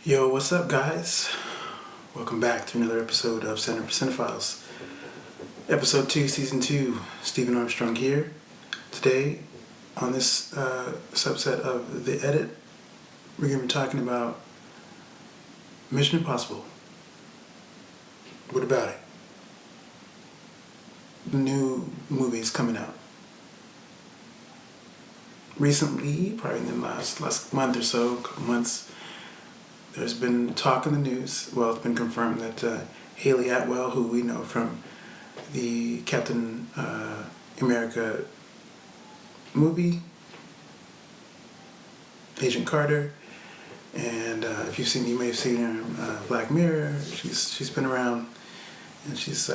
Yo, what's up, guys? Welcome back to another episode of Center for Cinephiles. Episode 2, Season 2, Stephen Armstrong here. Today, on this subset of The Edit, we're going to be talking about Mission Impossible. What about it? The new movies coming out. Recently, probably in the last month or so, couple months, there's been talk in the news, well, it's been confirmed that Hayley Atwell, who we know from the Captain America movie, Agent Carter, and if you've seen, you may have seen her in Black Mirror. She's been around, and she's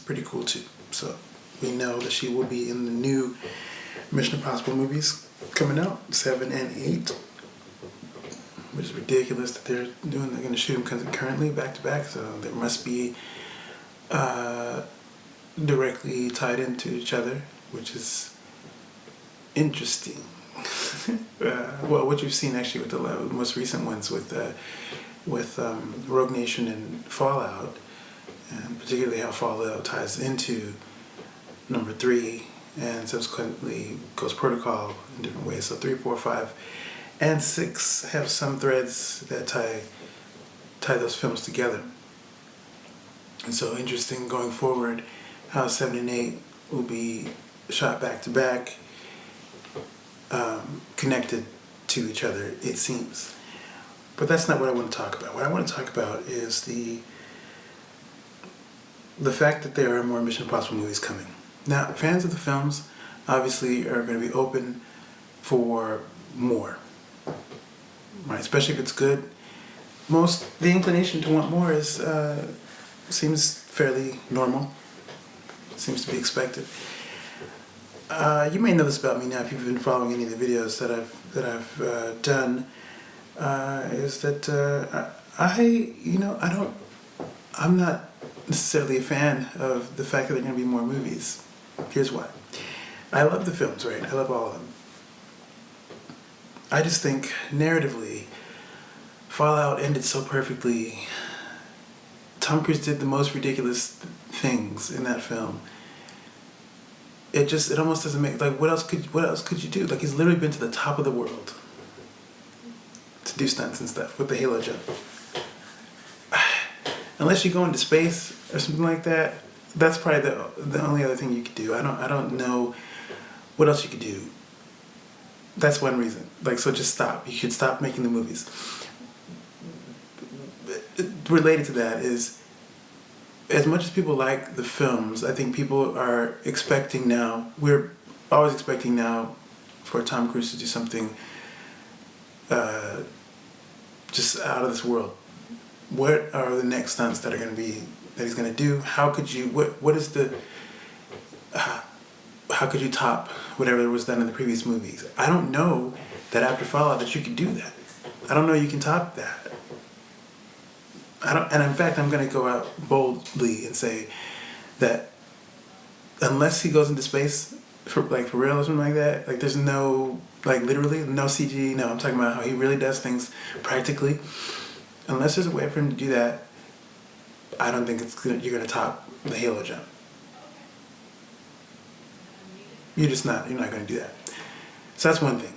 pretty cool too. So we know that she will be in the new Mission Impossible movies coming out, 7 and 8. Which is ridiculous that they're going to shoot them concurrently, back to back, so they must be directly tied into each other, which is interesting. Well, what you've seen actually with the most recent ones with Rogue Nation and Fallout, and particularly how Fallout ties into number 3 and subsequently Ghost Protocol in different ways. So 3, 4, 5, and 6 have some threads that tie those films together. And so interesting going forward how 7 and 8 will be shot back to back, connected to each other, it seems. But that's not what I want to talk about. What I want to talk about is the fact that there are more Mission Impossible movies coming. Now, fans of the films obviously are going to be open for more. Right, especially if it's good. The inclination to want more is seems fairly normal. Seems to be expected. You may know this about me now if you've been following any of the videos that I've done. Is that I'm not necessarily a fan of the fact that there are going to be more movies. Here's why. I love the films, right? I love all of them. I just think, narratively, Fallout ended so perfectly. Tom Cruise did the most ridiculous things in that film. It almost doesn't make, like, what else could you do? Like, he's literally been to the top of the world to do stunts and stuff with the Halo jump. Unless you go into space or something like that, that's probably the only other thing you could do. I don't know what else you could do. That's one reason. Like, so just stop. You should stop making the movies. Related to that is, as much as people like the films, I think people are expecting now, we're always expecting now for Tom Cruise to do something just out of this world. What are the next stunts that he's going to do? How could you, how could you top whatever was done in the previous movies? I don't know that after Fallout that you could do that. I don't know you can top that. And in fact, I'm going to go out boldly and say that unless he goes into space for real or something like that, like, there's no, like, literally no CG. No, I'm talking about how he really does things practically. Unless there's a way for him to do that, I don't think you're going to top the Halo jump. You're not going to do that. So that's one thing.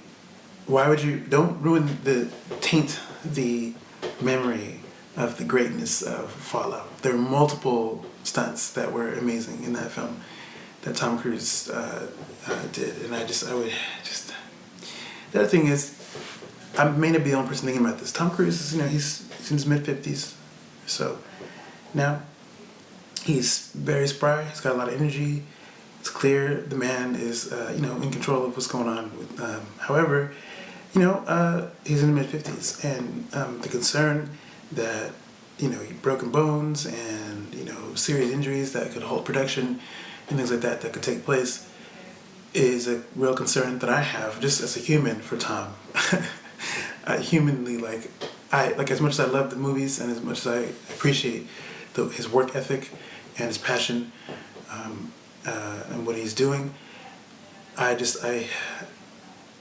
Why would you, don't taint the memory of the greatness of Fallout. There are multiple stunts that were amazing in that film that Tom Cruise did. And the other thing is, I may not be the only person thinking about this. Tom Cruise is, he's in his mid-50s. So now he's very spry. He's got a lot of energy. It's clear the man is, in control of what's going on. However, he's in the mid-50s, and the concern that, broken bones and, serious injuries that could halt production and things like that could take place is a real concern that I have just as a human for Tom. Humanly, as much as I love the movies and as much as I appreciate his work ethic and his passion, and what he's doing,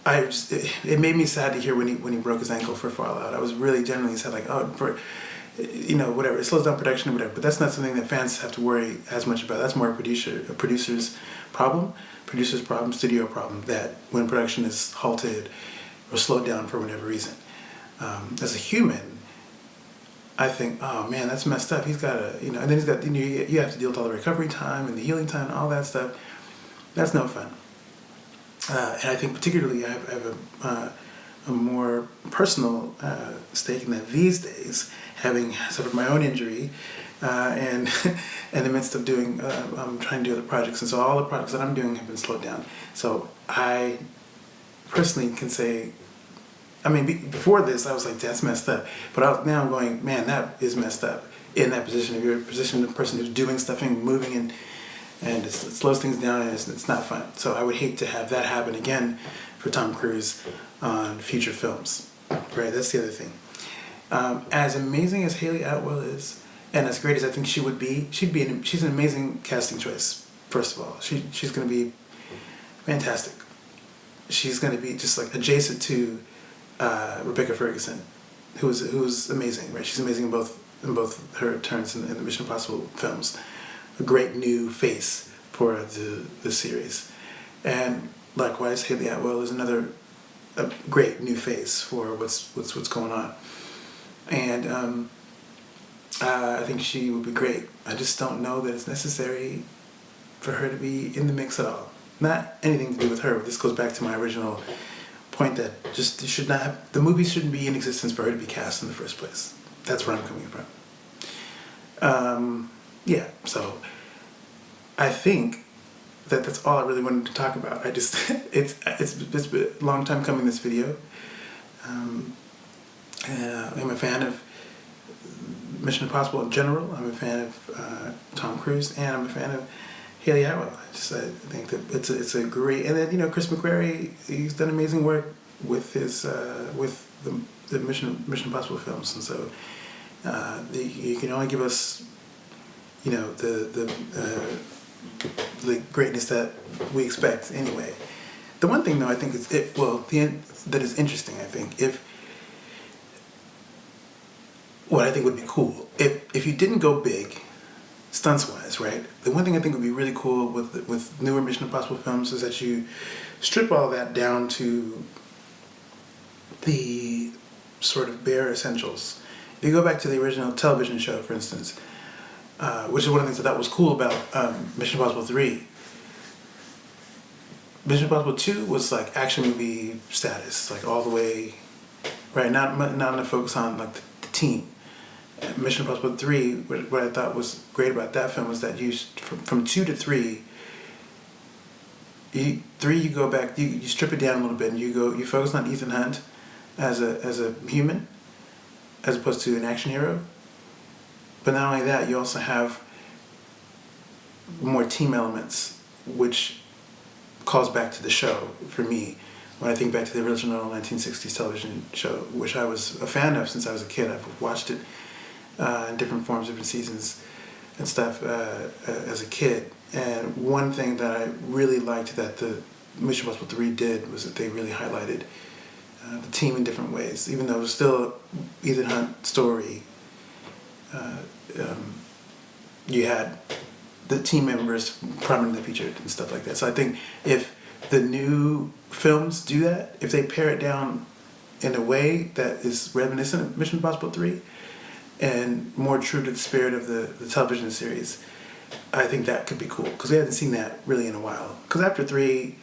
it made me sad to hear when he broke his ankle for Fallout. I was really genuinely sad, like, oh, for, whatever, it slows down production or whatever. But that's not something that fans have to worry as much about. That's more a producer's problem, studio problem, that when production is halted or slowed down for whatever reason. As a human, I think, oh man, that's messed up. He's got and then he's got, you have to deal with all the recovery time and the healing time and all that stuff. That's no fun. And I think particularly I have a more personal stake in that these days, having suffered my own injury and in the midst of I'm trying to do other projects. And so all the projects that I'm doing have been slowed down. So I personally can say, before this, I was like, that's messed up. But now I'm going, man, that is messed up. In that position, if you're a position of person who's doing stuff and moving and it slows things down and it's not fun. So I would hate to have that happen again for Tom Cruise on future films. Right, that's the other thing. As amazing as Hayley Atwell is, and as great as I think she would be, she's an amazing casting choice. First of all, she's going to be fantastic. She's going to be just like adjacent to Rebecca Ferguson, who's amazing, right? She's amazing in both her turns in the Mission Impossible films. A great new face for the series, and likewise, Hayley Atwell is another great new face for what's going on, and I think she would be great. I just don't know that it's necessary for her to be in the mix at all. Not anything to do with her. This goes back to my original point that just the movie shouldn't be in existence for her to be cast in the first place. That's where I'm coming from. Yeah, so I think that's all I really wanted to talk about. I just it's been a long time coming, this video. I'm a fan of Mission Impossible in general. I'm a fan of Tom Cruise, and I'm a fan of Hayley Atwell. I think that it's a great, and then Chris McQuarrie, he's done amazing work with his with the Mission Impossible films, and so you can only give us the greatness that we expect anyway. The one thing though I think that is interesting, I think, what I think would be cool if you didn't go big stunts wise, right? The one thing I think would be really cool with newer Mission Impossible films is that you strip all that down to the sort of bare essentials. If you go back to the original television show, for instance, which is one of the things that was cool about Mission Impossible 3. Mission Impossible 2 was like action movie status, like all the way, right? Not enough focus on like the team. Mission Impossible 3, what I thought was great about that film was that you from 2 to 3, you go back, you strip it down a little bit, and you focus on Ethan Hunt as a human, as opposed to an action hero. But not only that, you also have more team elements, which calls back to the show for me. When I think back to the original 1960s television show, which I was a fan of since I was a kid, I've watched it in different forms, different seasons and stuff as a kid. And one thing that I really liked that the Mission Impossible 3 did was that they really highlighted the team in different ways. Even though it was still Ethan Hunt story, you had the team members prominently featured and stuff like that. So I think if the new films do that, if they pare it down in a way that is reminiscent of Mission Impossible 3 and more true to the spirit of the television series, I think that could be cool, because we hadn't seen that really in a while. Because after 3,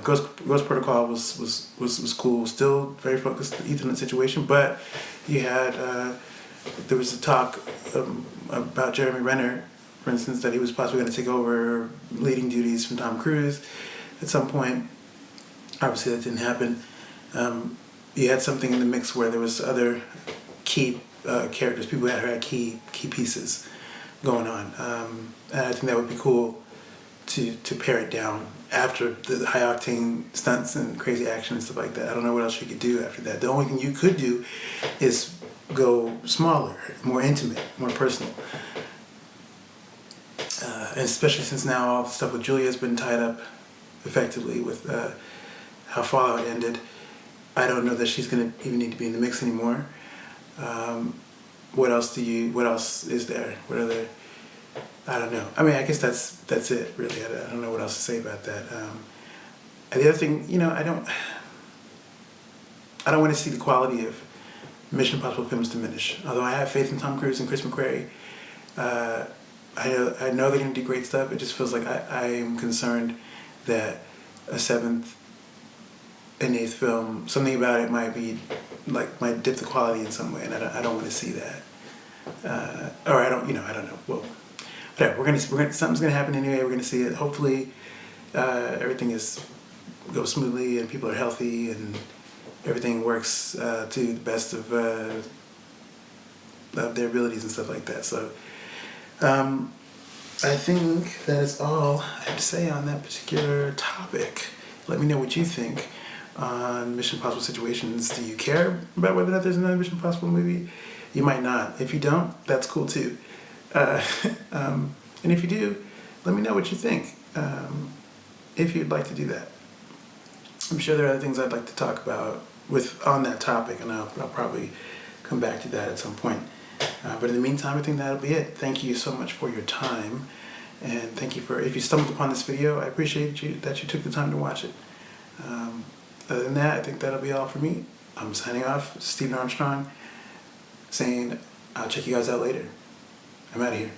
Ghost Protocol was cool, still very focused on the Ethan situation, but you had there was a talk about Jeremy Renner, for instance, that he was possibly going to take over leading duties from Tom Cruise at some point. Obviously that didn't happen. You had something in the mix where there was other key characters, people who had key pieces going on, and I think that would be cool to pare it down after the high octane stunts and crazy action and stuff like that. I don't know what else you could do after that. The only thing you could do is go smaller, more intimate, more personal. And especially since now all the stuff with Julia has been tied up effectively with how Fallout ended. I don't know that she's gonna even need to be in the mix anymore. What else is there? What other? I don't know. I mean, I guess that's it really. I don't know what else to say about that. And the other thing, I don't want to see the quality of Mission Impossible films diminish. Although I have faith in Tom Cruise and Chris McQuarrie, I know they're going to do great stuff. It just feels like I am concerned that a seventh and eighth film, something about it might dip the quality in some way, and I don't want to see that. Or I don't know. Well, whatever. Something's gonna happen anyway. We're gonna see it. Hopefully, everything goes smoothly and people are healthy and everything works to the best of their abilities and stuff like that. So, I think that is all I have to say on that particular topic. Let me know what you think on Mission Impossible situations. Do you care about whether or not there's another Mission Impossible movie? You might not. If you don't, that's cool too. And if you do, let me know what you think, if you'd like to do that. I'm sure there are other things I'd like to talk about on that topic, and I'll probably come back to that at some point. But in the meantime, I think that'll be it. Thank you so much for your time, and thank you if you stumbled upon this video, I appreciate that you took the time to watch it. Other than that, I think that'll be all for me. I'm signing off. Stephen Armstrong saying I'll check you guys out later. I'm out of here.